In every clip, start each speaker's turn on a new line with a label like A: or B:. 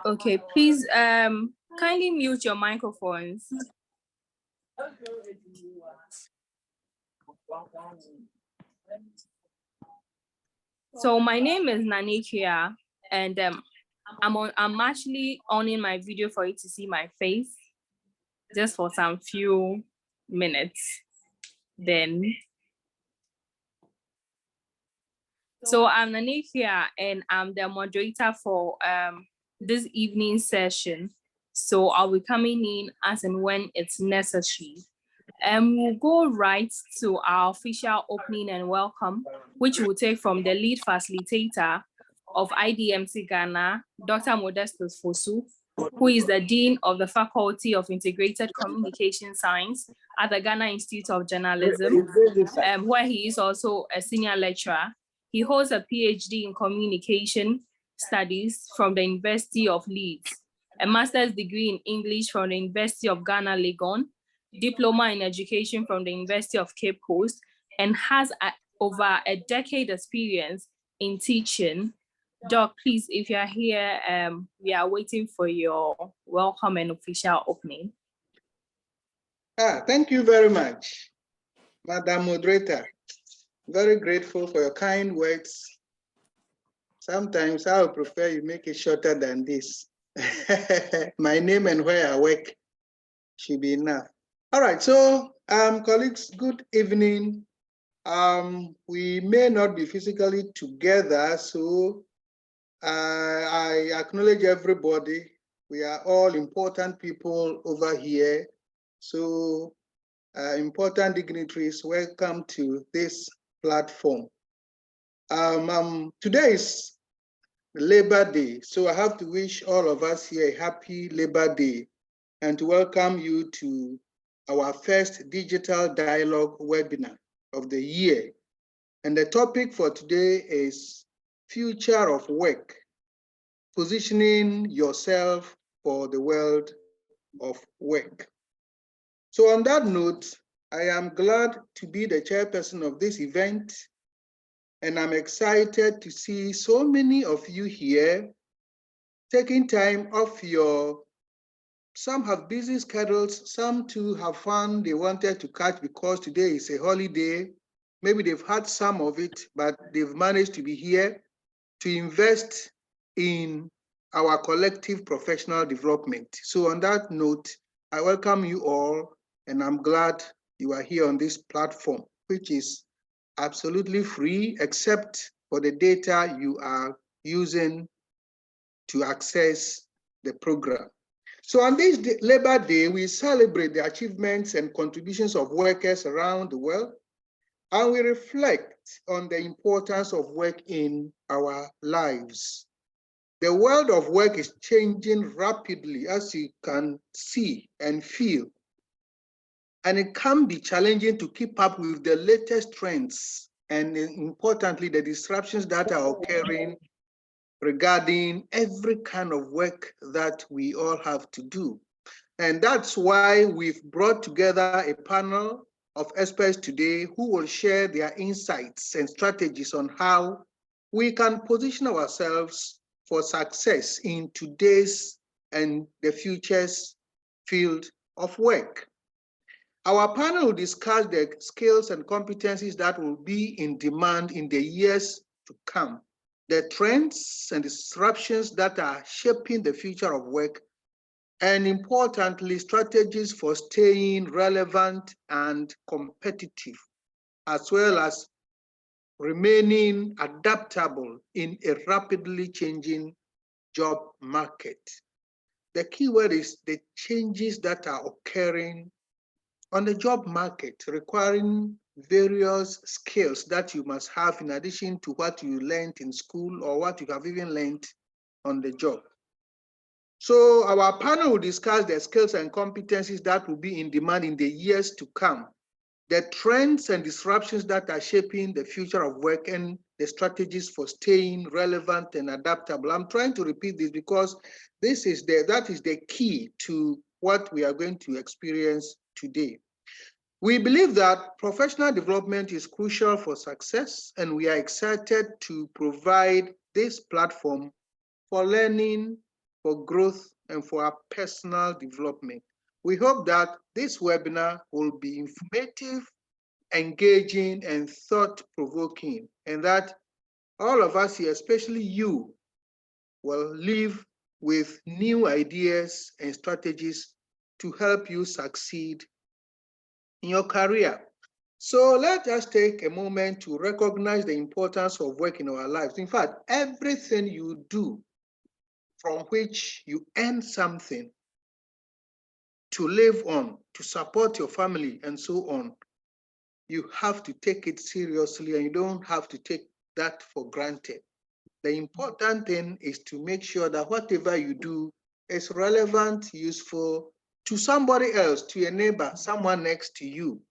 A: Okay, please kindly mute your microphones. So my name is Nanikia, and I'm actually owning my video for you to see my face just for some few minutes. So I'm Nanikia, and I'm the moderator for this evening session. So I'll be coming in as and when it's necessary. We'll go right to our official opening and welcome, which we'll take from the lead facilitator of IDMC Ghana, Dr. Modestus Fosu, who is the Dean of the Faculty of Integrated Communication Science at the Ghana Institute of Journalism, where he is also a senior lecturer. He holds a PhD in Communication Studies from the University of Leeds, a master's degree in English from the University of Ghana, Legon, diploma in education from the University of Cape Coast, and has over a decade experience in teaching. Doc, please, if you're here, we are waiting for your welcome and official opening.
B: Thank you very much, Madam Moderator. Very grateful for your kind words. Sometimes I would prefer you make it shorter than this. My name and where I work should be enough. All right, so colleagues, good evening. We may not be physically together, so I acknowledge everybody. We are all important people over here. So important dignitaries, welcome to this platform. Today is Labor Day, so I have to wish all of us here a happy Labor Day and to welcome you to our first digital dialogue webinar of the year. And the topic for today is Future of Work, Positioning Yourself for the World of Work. So on that note, I am glad to be the chairperson of this event, and I'm excited to see so many of you here taking time off your, some have busy schedules, some too have fun they wanted to catch because today is a holiday. Maybe they've had some of it, but they've managed to be here to invest in our collective professional development. So on that note, I welcome you all, and I'm glad you are here on this platform, which is absolutely free, except for the data you are using to access the program. So on this Labor Day, we celebrate the achievements and contributions of workers around the world, and we reflect on the importance of work in our lives. The world of work is changing rapidly, as you can see and feel, and it can be challenging to keep up with the latest trends and, importantly, the disruptions that are occurring regarding every kind of work that we all have to do. And that's why we've brought together a panel of experts today who will share their insights and strategies on how we can position ourselves for success in today's and the future's field of work. Our panel will discuss the skills and competencies that will be in demand in the years to come, the trends and disruptions that are shaping the future of work, and importantly, strategies for staying relevant and competitive, as well as remaining adaptable in a rapidly changing job market. The key word is the changes that are occurring on the job market, requiring various skills that you must have in addition to what you learned in school or what you have even learned on the job. So our panel will discuss the skills and competencies that will be in demand in the years to come, the trends and disruptions that are shaping the future of work, and the strategies for staying relevant and adaptable. I'm trying to repeat this because that is the key to what we are going to experience today. We believe that professional development is crucial for success, and we are excited to provide this platform for learning, for growth, and for our personal development. We hope that this webinar will be informative, engaging, and thought-provoking, and that all of us here, especially you, will leave with new ideas and strategies to help you succeed in your career. So let us take a moment to recognize the importance of work in our lives. In fact, everything you do from which you earn something to live on, to support your family, and so on, you have to take it seriously, and you don't have to take that for granted. The important thing is to make sure that whatever you do is relevant, useful to somebody else, to your neighbor, someone next to you,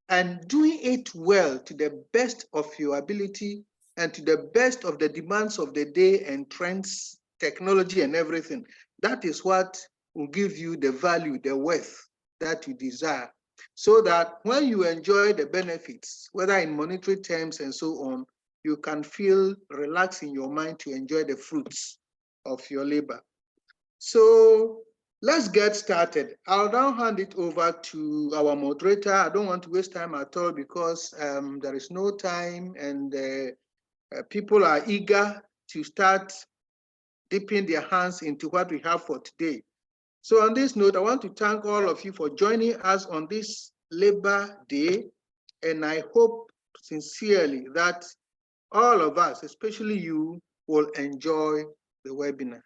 B: and doing it well to the best of your ability and to the best of the demands of the day and trends, technology, and everything. That is what will give you the value, the worth that you desire, so that when you enjoy the benefits, whether in monetary terms and so on, you can feel relaxed in your mind to enjoy the fruits of your labor. So let's get started. I'll now hand it over to our moderator. I don't want to waste time at all because there is no time, and people are eager to start dipping their hands into what we have for today. So on this note, I want to thank all of you for joining us on this Labor Day, and I hope sincerely that all of us, especially you, will enjoy the webinar.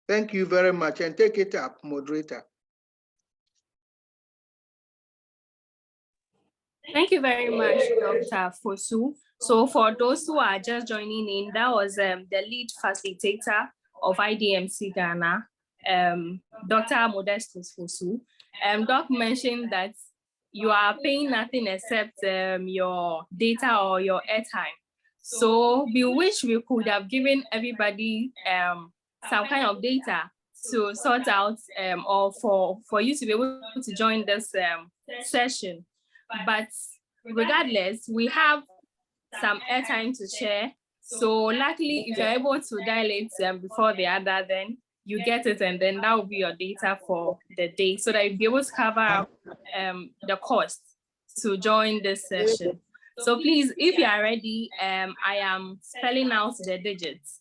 B: Thank you very much, and take it up, moderator.
A: Thank you very much, Dr. Fosu. So for those who are just joining in, that was the lead facilitator of IDMC Ghana, Dr. Modestus Fosu. Doc mentioned that you are paying nothing except your data or your airtime. So we wish we could have given everybody some kind of data to sort out or for you to be able to join this session. But regardless, we have some airtime to share. So luckily, if you're able to dial it before the other, then you get it, and then that will be your data for the day, so that you'll be able to cover up the cost to join this session. So please, if you are ready, I am spelling out the digits.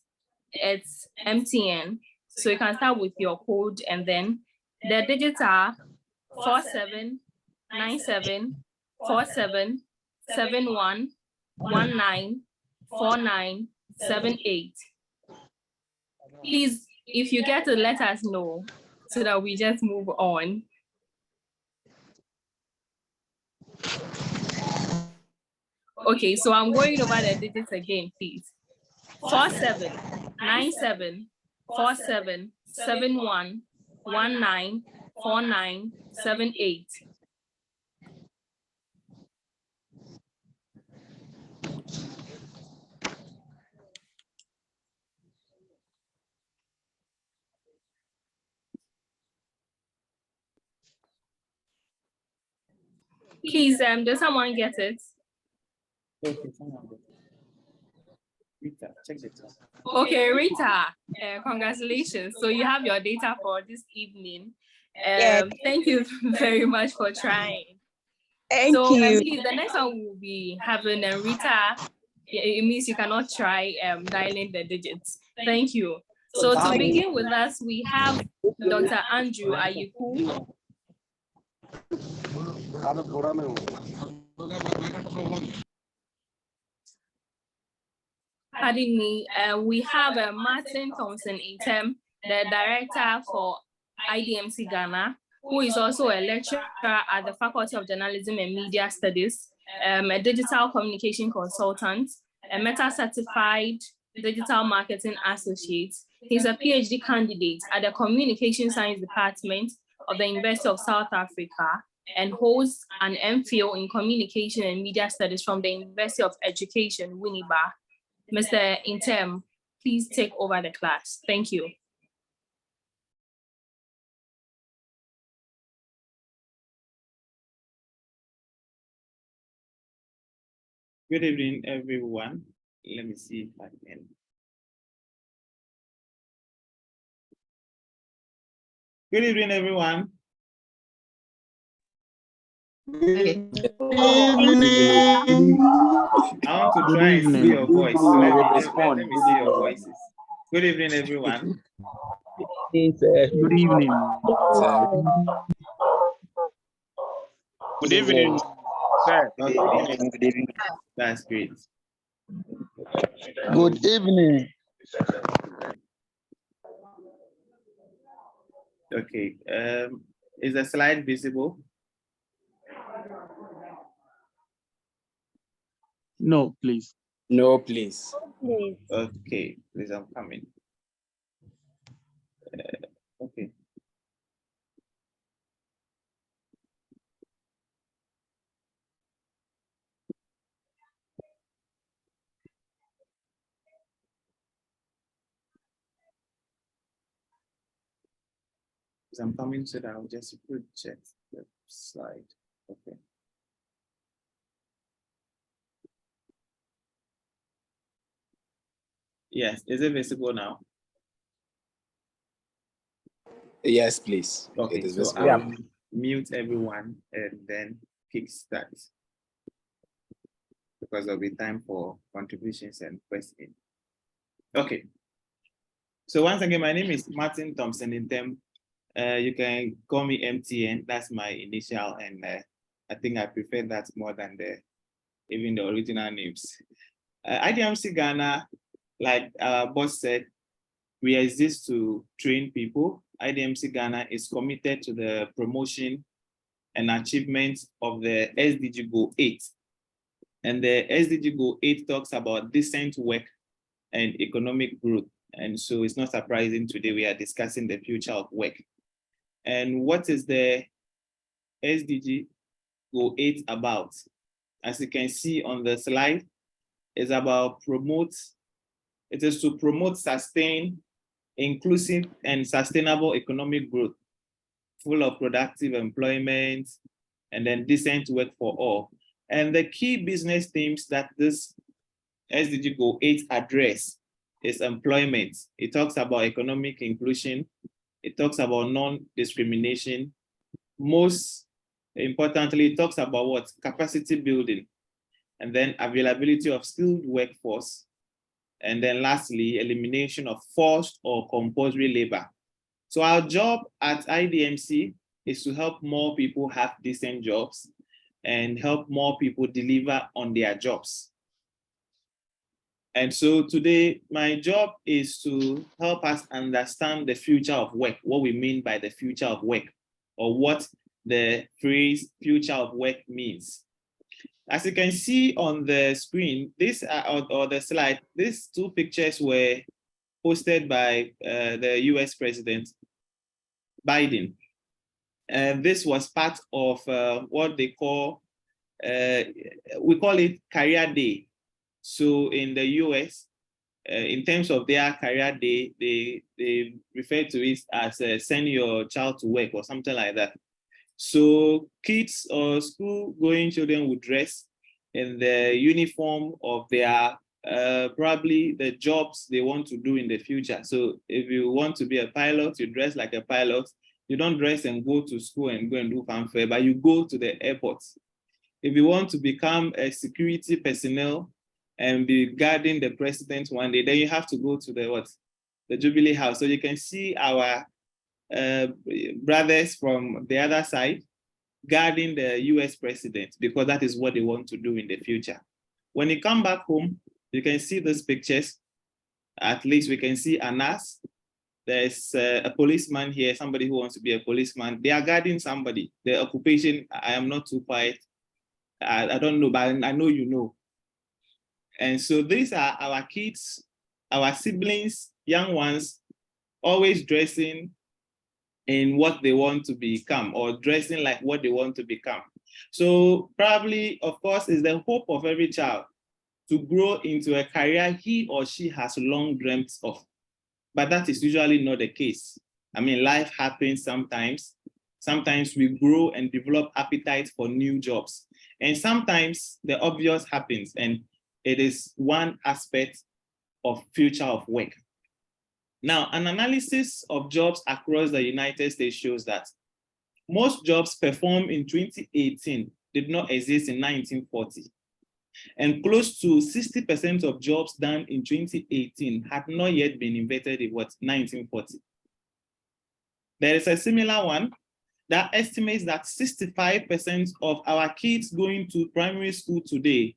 A: It's MTN. So you can start with your code, and then the digits are 4797 4771194978. Please, if you get to let us know so that we just move on. Okay, so I'm going over the digits again, please. 4797 4771194978. Please, does someone get it?
C: Okay, someone get it. Rita, check it.
A: Okay, Rita, congratulations. So you have your data for this evening. Thank you very much for trying.
D: Thank you.
A: Please, the next one will be having Rita. It means you cannot try dialing the digits. Thank you. So to begin with us, we have Dr. Andrew Ayiku. Pardon me, we have Martin Thompson-Intem, the director for IDMC Ghana, who is also a lecturer at the Faculty of Journalism and Media Studies, a digital communication consultant, a Meta-certified digital marketing associate. He's a PhD candidate at the Communication Science Department of the University of South Africa, and holds an MPhil in Communication and Media Studies from the University of Education, Winneba. Mr. Intem, please take over the class. Thank you.
C: Good evening, everyone. Let me see if I can. Good evening, everyone. I want to try and see your voice. Let me see your voices. Good evening, everyone.
D: Good evening. Good evening, sir.
C: Okay. That's great.
D: Good evening.
C: Okay. Is the slide visible?
D: No, please.
E: No, please.
C: Okay, please, I'm coming. Okay. So I'm coming so that I'll just project the slide. Okay. Yes, is it visible now?
E: Yes, please.
C: Okay,
E: It is
C: so
E: visible.
C: I'll mute everyone and then kick start because there'll be time for contributions and questions. Okay. So once again, my name is Martin Thompson Intem. You can call me MTN. That's my initial, and I think I prefer that more than even the original names. IDMC Ghana, like our boss said, we exist to train people. IDMC Ghana is committed to the promotion and achievement of the SDG Goal 8. And the SDG Goal 8 talks about decent work and economic growth. And so it's not surprising today we are discussing the future of work. And what is the SDG Goal 8 about? As you can see on the slide, it's about it is to promote sustained, inclusive, and sustainable economic growth, full of productive employment, and then decent work for all. And the key business themes that this SDG Goal 8 address is employment. It talks about economic inclusion. It talks about non-discrimination. Most importantly, it talks about what? Capacity building, and then availability of skilled workforce. And then lastly, elimination of forced or compulsory labor. So our job at IDMC is to help more people have decent jobs and help more people deliver on their jobs. And so today, my job is to help us understand the future of work, what we mean by the future of work, or what the phrase future of work means. As you can see on the screen, this or the slide, these two pictures were posted by the US President Biden. And this was part of what they call, we call it Career Day. So in the US, in terms of their Career Day, they refer to it as send your child to work or something like that. So kids or school-going children would dress in the uniform of their probably the jobs they want to do in the future. So if you want to be a pilot, you dress like a pilot. You don't dress and go to school and go and do fanfare, but you go to the airport. If you want to become a security personnel and be guarding the president one day, then you have to go to the Jubilee House. So you can see our brothers from the other side guarding the US president, because that is what they want to do in the future. When you come back home, you can see these pictures. At least we can see Anas. There's a policeman here, somebody who wants to be a policeman. They are guarding somebody. The occupation, I am not too quiet. I don't know, but I know you know. And so these are our kids, our siblings, young ones, always dressing in what they want to become or dressing like what they want to become. So probably, of course, is the hope of every child to grow into a career he or she has long dreamt of. But that is usually not the case. I mean, life happens sometimes. Sometimes we grow and develop appetite for new jobs. And sometimes the obvious happens, and it is one aspect of future of work. Now, an analysis of jobs across the United States shows that most jobs performed in 2018 did not exist in 1940. And close to 60% of jobs done in 2018 had not yet been invented in 1940. There is a similar one that estimates that 65% of our kids going to primary school today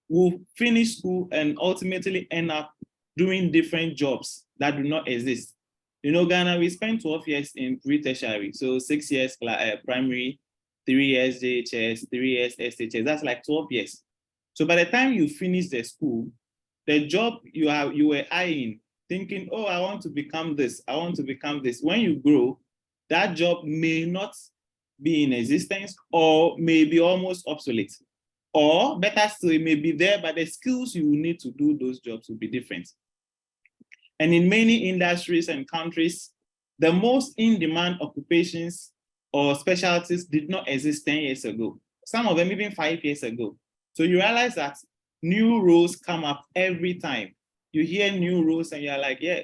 C: will finish school and ultimately end up doing different jobs that do not exist. You know, Ghana, we spent 12 years in pre-tertiary, so 6 years primary, 3 years JHS, 3 years SHS, that's like 12 years. So by the time you finish the school, the job you were eyeing, thinking, oh, I want to become this, I want to become this. When you grow, that job may not be in existence or may be almost obsolete. Or better still, it may be there, but the skills you will need to do those jobs will be different. And in many industries and countries, the most in-demand occupations or specialties did not exist 10 years ago. Some of them even 5 years ago. So you realize that new roles come up every time. You hear new roles and you're like, yeah.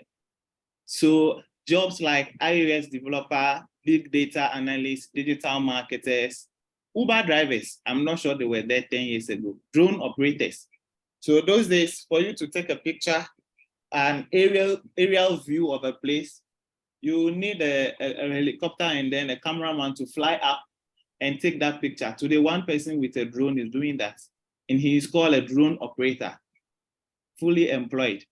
C: So jobs like iOS developer, big data analyst, digital marketers, Uber drivers, I'm not sure they were there 10 years ago, drone operators. So those days, for you to take a picture, an aerial view of a place, you need a helicopter and then a cameraman to fly up and take that picture. Today, one person with a drone is doing that, and he is called a drone operator, fully employed.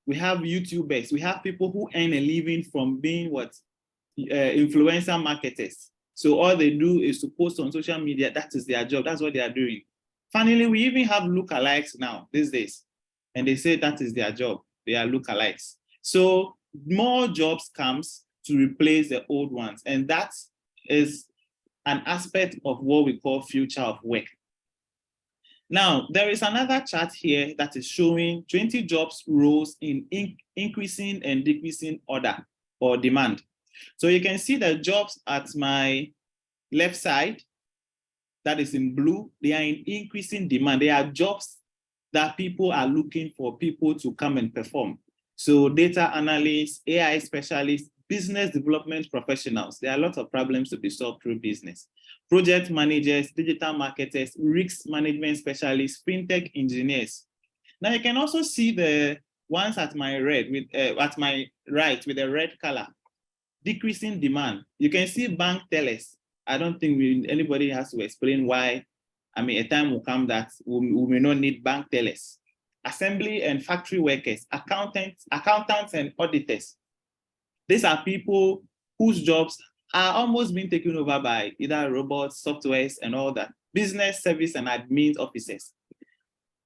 C: We have YouTubers, we have people who earn a living from being influencer marketers. So all they do is to post on social media. That is their job. That's what they are doing. Finally, we even have lookalikes now these days, and they say that is their job. They are lookalikes. So more jobs comes to replace the old ones, and that is an aspect of what we call future of work. Now, there is another chart here that is showing 20 jobs roles in increasing and decreasing order or demand. So you can see the jobs at my left side, that is in blue, they are in increasing demand. They are jobs that people are looking for people to come and perform. So data analysts, AI specialists, business development professionals. There are lots of problems to be solved through business. Project managers, digital marketers, risk management specialists, fintech engineers. Now you can also see the ones at my right with the red color, decreasing demand. You can see bank tellers. I don't think anybody has to explain why. I mean, a time will come that we may not need bank tellers. Assembly and factory workers, accountants and auditors. These are people whose jobs are almost being taken over by either robots, softwares, and all that. Business, service, and admin officers.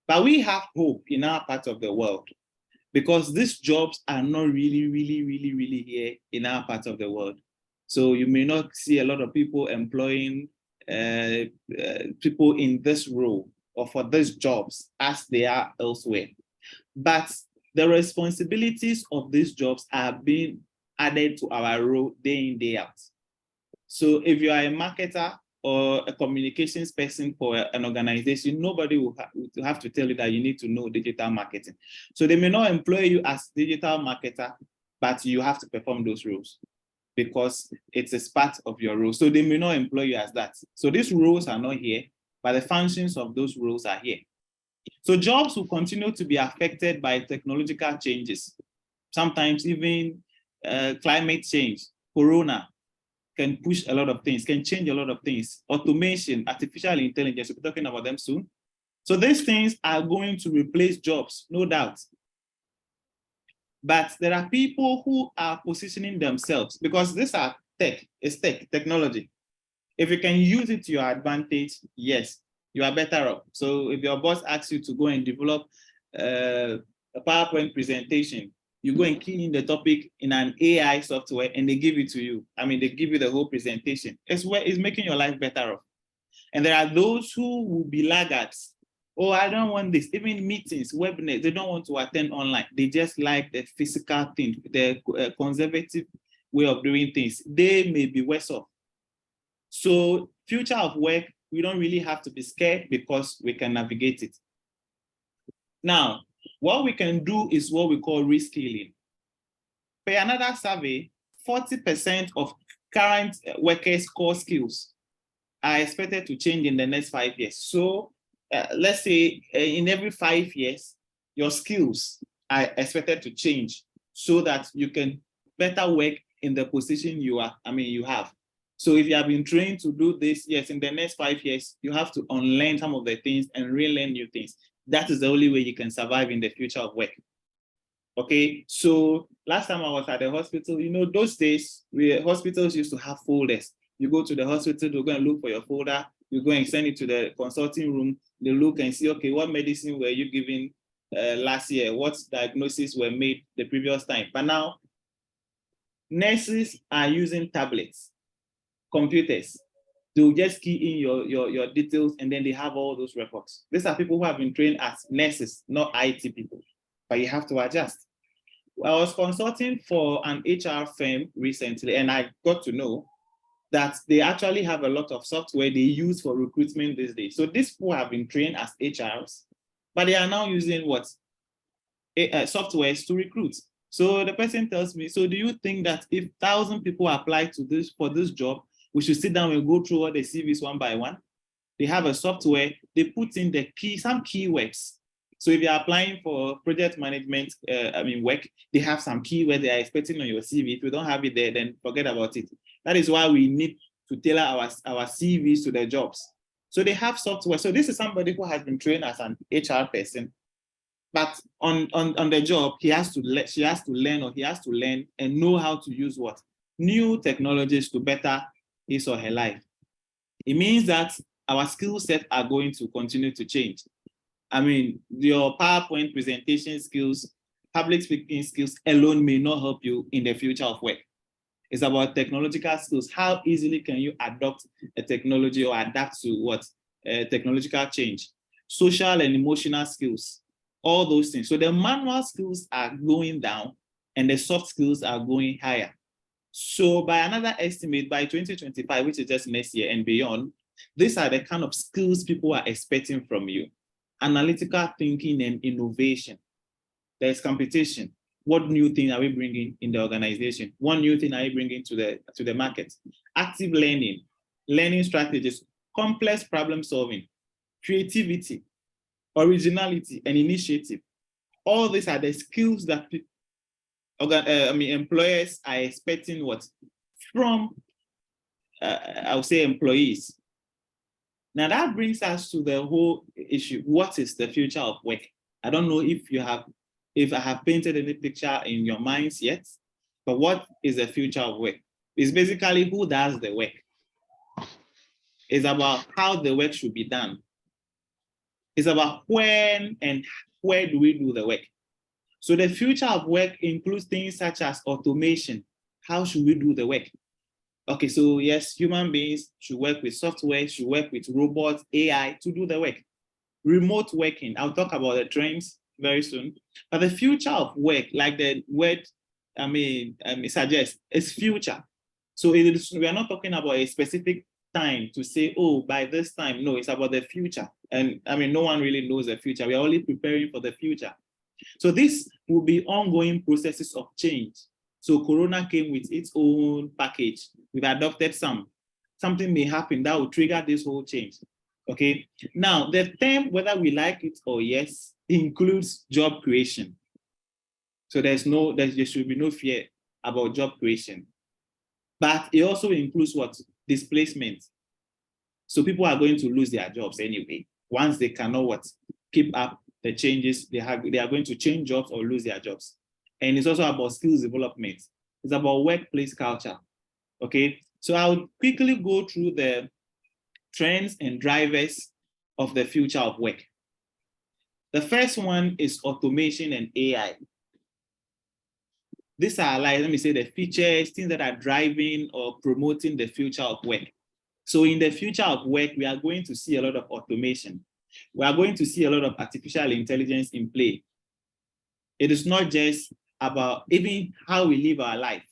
C: But we have hope in our part of the world because these jobs are not really here in our part of the world. So you may not see a lot of people employing people in this role or for these jobs as they are elsewhere. But the responsibilities of these jobs are being added to our role day in, day out. So if you are a marketer or a communications person for an organization, nobody will have to tell you that you need to know digital marketing. So they may not employ you as digital marketer, but you have to perform those roles because it's a part of your role. So they may not employ you as that. So these roles are not here, but the functions of those roles are here. So jobs will continue to be affected by technological changes. Sometimes even climate change, corona can push a lot of things, can change a lot of things. Automation, artificial intelligence, we'll be talking about them soon. So these things are going to replace jobs, no doubt. But there are people who are positioning themselves because these are technology. If you can use it to your advantage, yes, you are better off. So if your boss asks you to go and develop a PowerPoint presentation, you go and key in the topic in an AI software and they give it to you. I mean, they give you the whole presentation. It's making your life better off. And there are those who will be laggards. Oh, I don't want this. Even meetings, webinars, they don't want to attend online. They just like the physical thing, the conservative way of doing things. They may be worse off. So future of work we don't really have to be scared because we can navigate it. Now, what we can do is what we call reskilling. Per another survey, 40% of current workers' core skills are expected to change in the next 5 years. So let's say in every 5 years, your skills are expected to change so that you can better work in the position you have. So if you have been trained to do this, yes, in the next 5 years, you have to unlearn some of the things and relearn new things. That is the only way you can survive in the future of work. Okay, so last time I was at the hospital, those days, hospitals used to have folders. You go to the hospital, they're going to look for your folder, you go and send it to the consulting room, they look and see, okay, what medicine were you given last year? What diagnoses were made the previous time? But now, nurses are using tablets, computers. They'll just key in your details and then they have all those records. These are people who have been trained as nurses, not IT people, but you have to adjust. I was consulting for an HR firm recently and I got to know that they actually have a lot of software they use for recruitment these days. So these people have been trained as HRs, but they are now using what? Softwares to recruit. So the person tells me, so do you think that if 1,000 people apply for this job, we should sit down and go through all the CVs one by one? They have a software, they put in some keywords. So if you're applying for project management work, they have some keywords they are expecting on your CV. If you don't have it there, then forget about it. That is why we need to tailor our CVs to the jobs. So they have software. So this is somebody who has been trained as an HR person, but on the job, she has to learn and know how to use what? New technologies to better his or her life. It means that our skill set are going to continue to change. Your PowerPoint presentation skills, public speaking skills alone may not help you in the future of work. It's about technological skills. How easily can you adopt a technology or adapt to what? Technological change. Social and emotional skills, all those things. So the manual skills are going down and the soft skills are going higher. So by another estimate, by 2025, which is just next year and beyond, these are the kind of skills people are expecting from you. Analytical thinking and innovation. There's competition. What new thing are we bringing in the organization? What new thing are we bringing to the market? Active learning, learning strategies, complex problem solving, creativity, originality, and initiative. All these are the skills that employers are expecting what? From, I would say, employees. Now that brings us to the whole issue. What is the future of work? I don't know if I have painted any picture in your minds yet, but what is the future of work? It's basically who does the work. It's about how the work should be done. It's about when and where do we do the work. So the future of work includes things such as automation. How should we do the work? Okay, so yes, human beings should work with software, should work with robots, AI to do the work. Remote working, I'll talk about the trends very soon. But the future of work, like the word suggests, is future. So we are not talking about a specific time to say, oh, by this time. No, it's about the future. And no one really knows the future. We are only preparing for the future. So this will be ongoing processes of change. So Corona came with its own package. We've adopted something may happen that will trigger this whole change. Okay. Now, the term, whether we like it or yes, includes job creation. So there should be no fear about job creation. But it also includes what? Displacement. So people are going to lose their jobs anyway. Once they cannot keep up the changes, they are going to change jobs or lose their jobs. And it's also about skills development. It's about workplace culture. Okay, so I'll quickly go through the trends and drivers of the future of work. The first one is automation and AI. These are the features, things that are driving or promoting the future of work. So in the future of work, we are going to see a lot of automation. We are going to see a lot of artificial intelligence in play. It is not just about even how we live our life.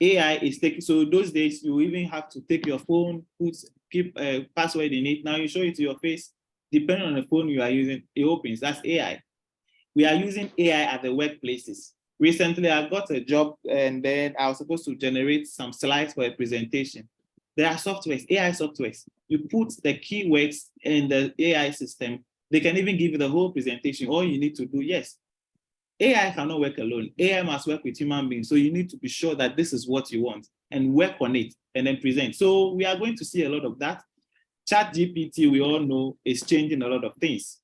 C: AI is taking, so those days you even have to take your phone, put keep a password in it. Now you show it to your face. Depending on the phone you are using, it opens. That's AI. We are using AI at the workplaces. Recently, I got a job and then I was supposed to generate some slides for a presentation. There are softwares, AI softwares. You put the keywords in the AI system. They can even give you the whole presentation. All you need to do, yes. AI cannot work alone. AI must work with human beings. So you need to be sure that this is what you want and work on it and then present. So we are going to see a lot of that. ChatGPT, we all know, is changing a lot of things.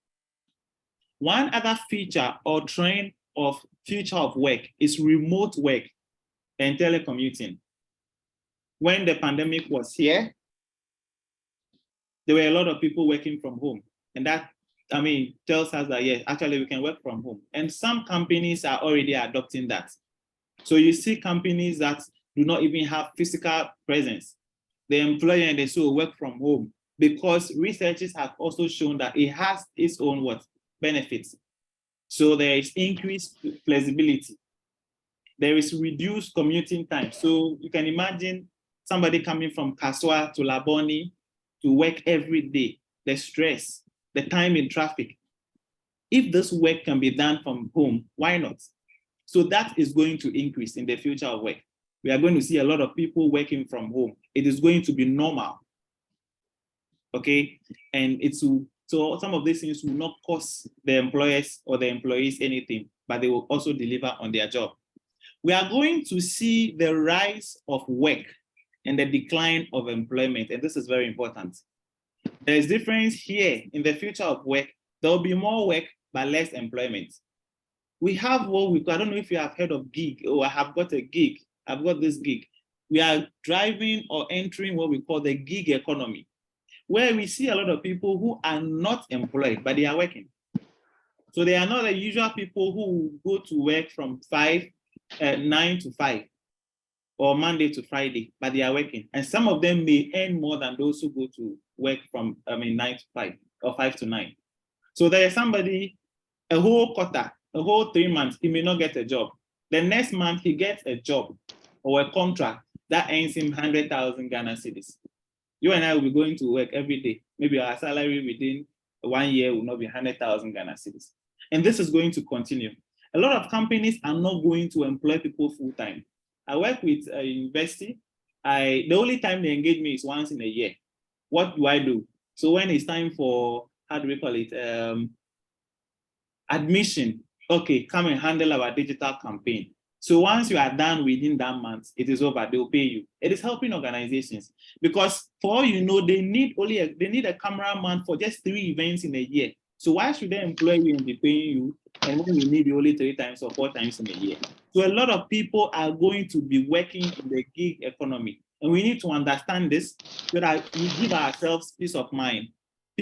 C: One other feature or trend of future of work is remote work and telecommuting. When the pandemic was here, there were a lot of people working from home. And that, I mean, tells us that, yes, actually we can work from home. And some companies are already adopting that. So you see companies that do not even have physical presence. The employer and the CEO work from home because researchers have also shown that it has its own what? Benefits. So there is increased flexibility. There is reduced commuting time. So you can imagine somebody coming from Kaswa to Laboni to work every day, the stress, the time in traffic. If this work can be done from home, why not? So that is going to increase in the future of work. We are going to see a lot of people working from home. It is going to be normal. Okay, and so some of these things will not cost the employers or the employees anything, but they will also deliver on their job. We are going to see the rise of work and the decline of employment, and this is very important. There is difference here in the future of work. There will be more work, but less employment. We have what I don't know if you have heard of gig, or I have got a gig, I've got this gig. We are driving or entering what we call the gig economy, where we see a lot of people who are not employed, but they are working. So they are not the usual people who go to work from 9 to 5, or Monday to Friday, but they are working. And some of them may earn more than those who go to work from 9 to 5 or 5 to 9. So there is somebody, a whole quarter, a whole 3 months, he may not get a job. The next month he gets a job or a contract that earns him 100,000 Ghana cedis. You and I will be going to work every day. Maybe our salary within 1 year will not be 100,000 Ghana cedis. And this is going to continue. A lot of companies are not going to employ people full time. I work with a university. The only time they engage me is once in a year. What do I do? So when it's time for, how do we call it? Admission. Okay, come and handle our digital campaign. So once you are done within that month, it is over, they'll pay you. It is helping organizations because for all you know, they need a cameraman for just 3 events in a year. So why should they employ you and be paying you and when you need you only 3 times or 4 times in a year? So a lot of people are going to be working in the gig economy. And we need to understand this so that we give ourselves peace of mind.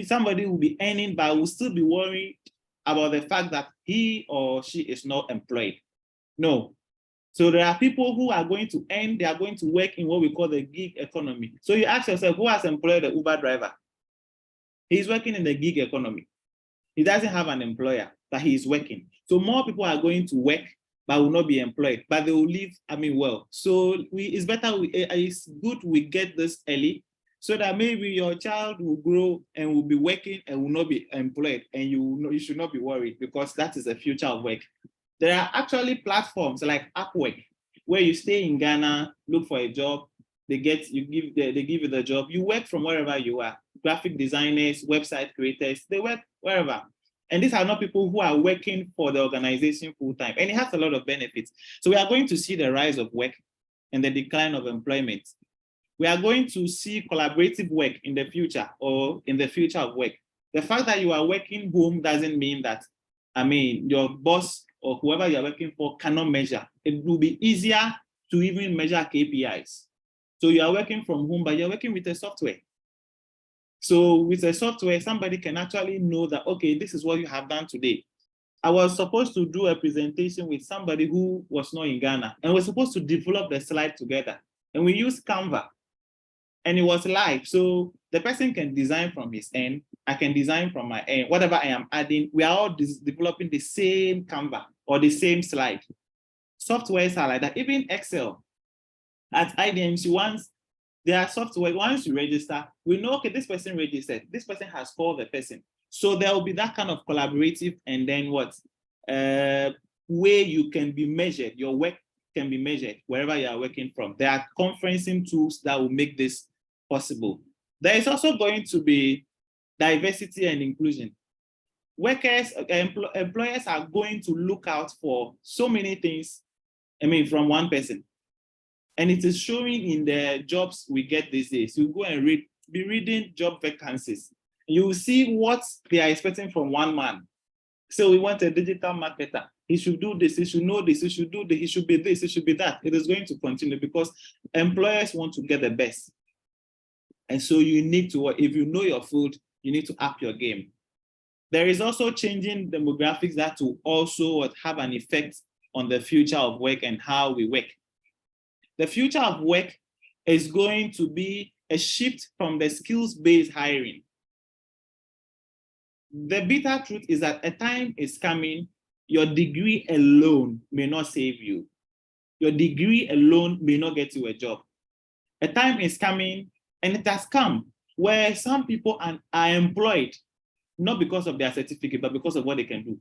C: Somebody will be earning, but will still be worried about the fact that he or she is not employed. No. So there are people who are going to earn, they are going to work in what we call the gig economy. So you ask yourself, who has employed the Uber driver? He's working in the gig economy. He doesn't have an employer, but he is working. So more people are going to work, but will not be employed, but they will live, well. So it's better, it's good we get this early so that maybe your child will grow and will be working and will not be employed, and you should not be worried because that is the future of work. There are actually platforms like Upwork where you stay in Ghana, look for a job, they give you the job, you work from wherever you are. Graphic designers, website creators, they work wherever. And these are not people who are working for the organization full time, and it has a lot of benefits. So we are going to see the rise of work and the decline of employment. We are going to see collaborative work in the future or in the future of work. The fact that you are working home doesn't mean that, your boss or whoever you're working for cannot measure. It will be easier to even measure KPIs. So you are working from home, but you're working with a software. So with a software, somebody can actually know that, okay, this is what you have done today. I was supposed to do a presentation with somebody who was not in Ghana, and we're supposed to develop the slide together. And we used Canva, and it was live. So the person can design from his end, I can design from my end, whatever I am adding, we are all developing the same Canva or the same slide. Softwares are like that, even Excel. At IDMC, once There are software, once you register, we know, okay, this person registered, this person has called the person. So there will be that kind of collaborative and then what? Way you can be measured, your work can be measured wherever you are working from. There are conferencing tools that will make this possible. There is also going to be diversity and inclusion. Workers, employers are going to look out for so many things, from one person. And it is showing in the jobs we get these days. You go and be reading job vacancies. You will see what they are expecting from one man. So we want a digital marketer. He should do this, he should know this, he should do this, he should be this, he should be that. It is going to continue because employers want to get the best. And so you need to, if you know your field, you need to up your game. There is also changing demographics that will also have an effect on the future of work and how we work. The future of work is going to be a shift from the skills-based hiring. The bitter truth is that a time is coming, your degree alone may not save you. Your degree alone may not get you a job. A time is coming, and it has come, where some people are employed, not because of their certificate, but because of what they can do.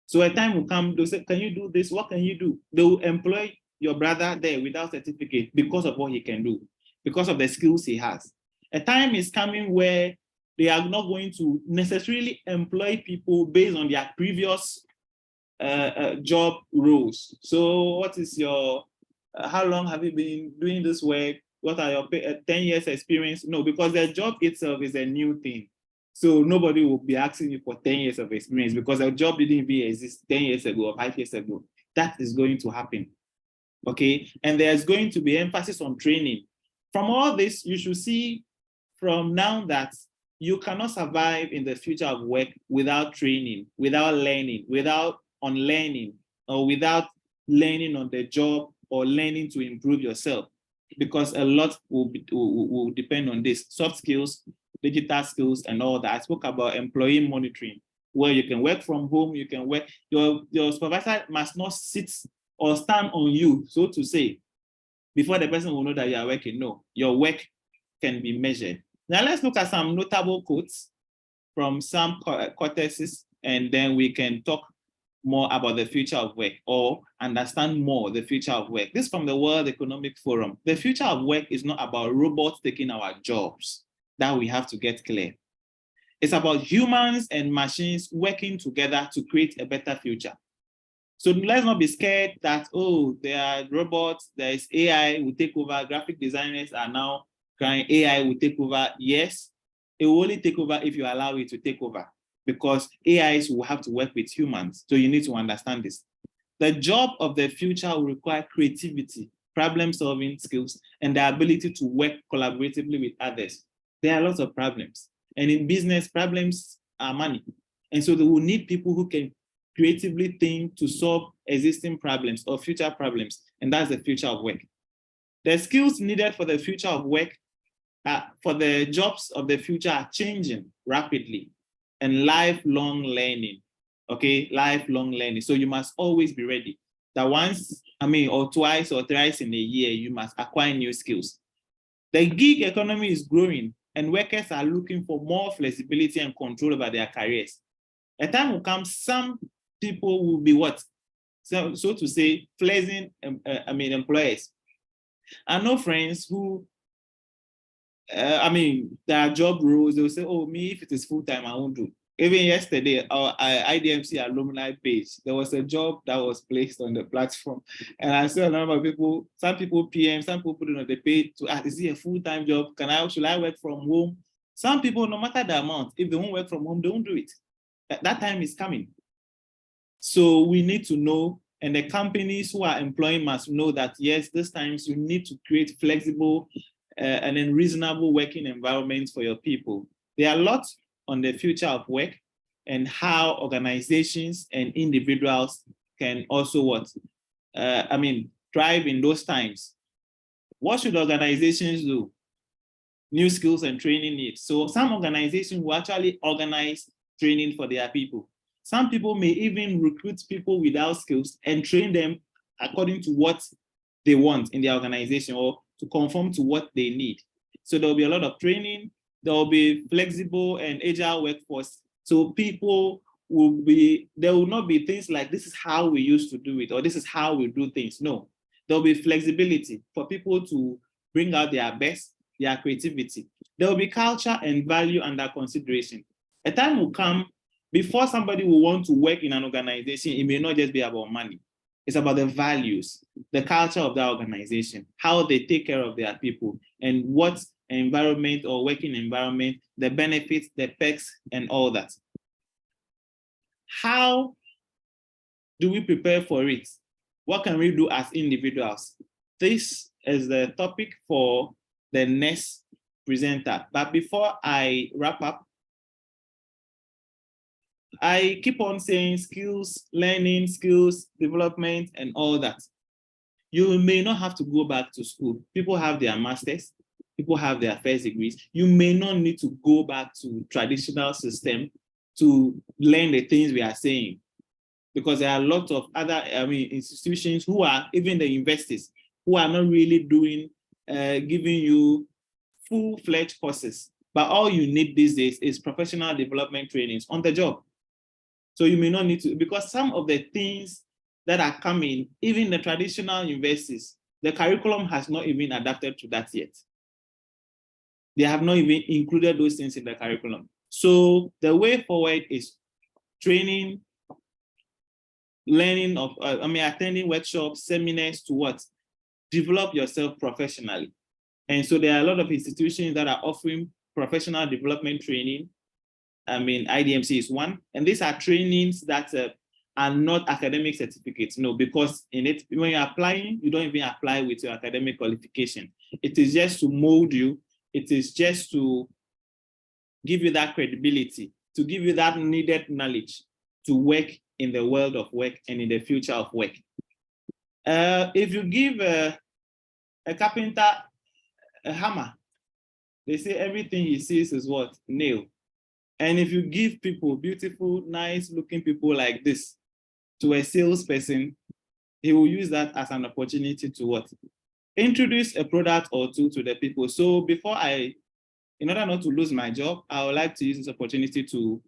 C: So a time will come, they'll say, can you do this? What can you do? They will employ your brother there without certificate because of what he can do, because of the skills he has. A time is coming where they are not going to necessarily employ people based on their previous job roles. So what is your, how long have you been doing this work? What are your 10 years experience? No, because the job itself is a new thing. So nobody will be asking you for 10 years of experience because the job didn't even exist 10 years ago or 5 years ago. That is going to happen. Okay, and there's going to be emphasis on training. From all this, you should see from now that you cannot survive in the future of work without training, without learning, without unlearning, or without learning on the job or learning to improve yourself, because a lot will depend on this. Soft skills, digital skills, and all that. I spoke about employee monitoring, where you can work from home, you can work, your supervisor must not sit or stand on you, so to say, before the person will know that you are working. No, your work can be measured. Now let's look at some notable quotes from some corteses, and then we can talk more about the future of work or understand more the future of work. This is from the World Economic Forum. The future of work is not about robots taking our jobs. That we have to get clear. It's about humans and machines working together to create a better future. So let's not be scared that, oh, there are robots, there is AI will take over. Graphic designers are now crying AI will take over. Yes, it will only take over if you allow it to take over, because AIs will have to work with humans. So you need to understand this. The job of the future will require creativity, problem-solving skills, and the ability to work collaboratively with others. There are lots of problems. And in business, problems are money. And so they will need people who can creatively think to solve existing problems or future problems. And that's the future of work. The skills needed for the future of work, for the jobs of the future are changing rapidly, and lifelong learning, okay? Lifelong learning. So you must always be ready that once, or twice or thrice in a year, you must acquire new skills. The gig economy is growing, and workers are looking for more flexibility and control over their careers. A time will come, some people will be what? So to say, pleasant, employers. I know friends who, there are job roles, they'll say, oh, me, if it is full-time, I won't do. Even yesterday, our IDMC alumni page, there was a job that was placed on the platform. And I saw a number of people, some people PM, some people put it on the page to ask, is it a full-time job? Should I work from home? Some people, no matter the amount, if they won't work from home, they won't do it. That time is coming. So we need to know, and the companies who are employing must know that, yes, this times you need to create flexible and then reasonable working environments for your people. There are lots on the future of work and how organizations and individuals can also thrive in those times. What should organizations do? New skills and training needs. So some organizations will actually organize training for their people. Some people may even recruit people without skills and train them according to what they want in their organization or to conform to what they need. So there will be a lot of training. There will be flexible and agile workforce. So people there will not be things like this is how we used to do it, or this is how we do things. No, there will be flexibility for people to bring out their best, their creativity. There will be culture and value under consideration. A time will come before somebody will want to work in an organization. It may not just be about money. It's about the values, the culture of that organization, how they take care of their people, and what environment or working environment, the benefits, the perks, and all that. How do we prepare for it? What can we do as individuals? This is the topic for the next presenter. But before I wrap up, I keep on saying skills, learning, skills, development, and all that. You may not have to go back to school. People have their masters, people have their first degrees. You may not need to go back to traditional system to learn the things we are saying, because there are a lot of other institutions who are, even the universities, who are not really doing, giving you full-fledged courses. But all you need these days is professional development trainings on the job. So you may not need to, because some of the things that are coming, even the traditional universities, the curriculum has not even adapted to that yet. They have not even included those things in the curriculum. So the way forward is training, learning of, attending workshops, seminars to what? Develop yourself professionally. And so there are a lot of institutions that are offering professional development training. IDMC is one, and these are trainings that are not academic certificates. No, because in it, when you're applying, you don't even apply with your academic qualification. It is just to mold you. It is just to give you that credibility, to give you that needed knowledge to work in the world of work and in the future of work. If you give a carpenter a hammer, they say everything he sees is what? Nail. And if you give people, beautiful, nice looking people like this to a salesperson, he will use that as an opportunity to what? Introduce a product or two to the people. So in order not to lose my job, I would like to use this opportunity to,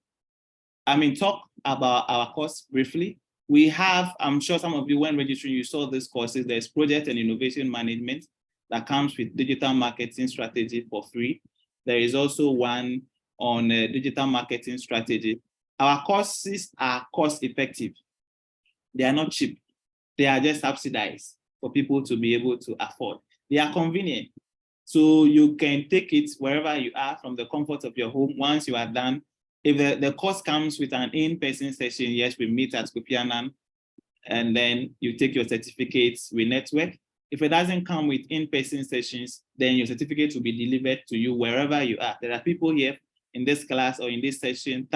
C: talk about our course briefly. We have, I'm sure some of you, when registering, you saw these courses. There's project and innovation management that comes with digital marketing strategy for free. There is also one on digital marketing strategy. Our courses are cost effective. They are not cheap. They are just subsidized for people to be able to afford. They are convenient. So you can take it wherever you are from the comfort of your home. Once you are done, if the course comes with an in-person session, yes, we meet at Kofi Annan, and then you take your certificates, we network. If it doesn't come with in-person sessions, then your certificate will be delivered to you wherever you are. There are people here in this class or in this session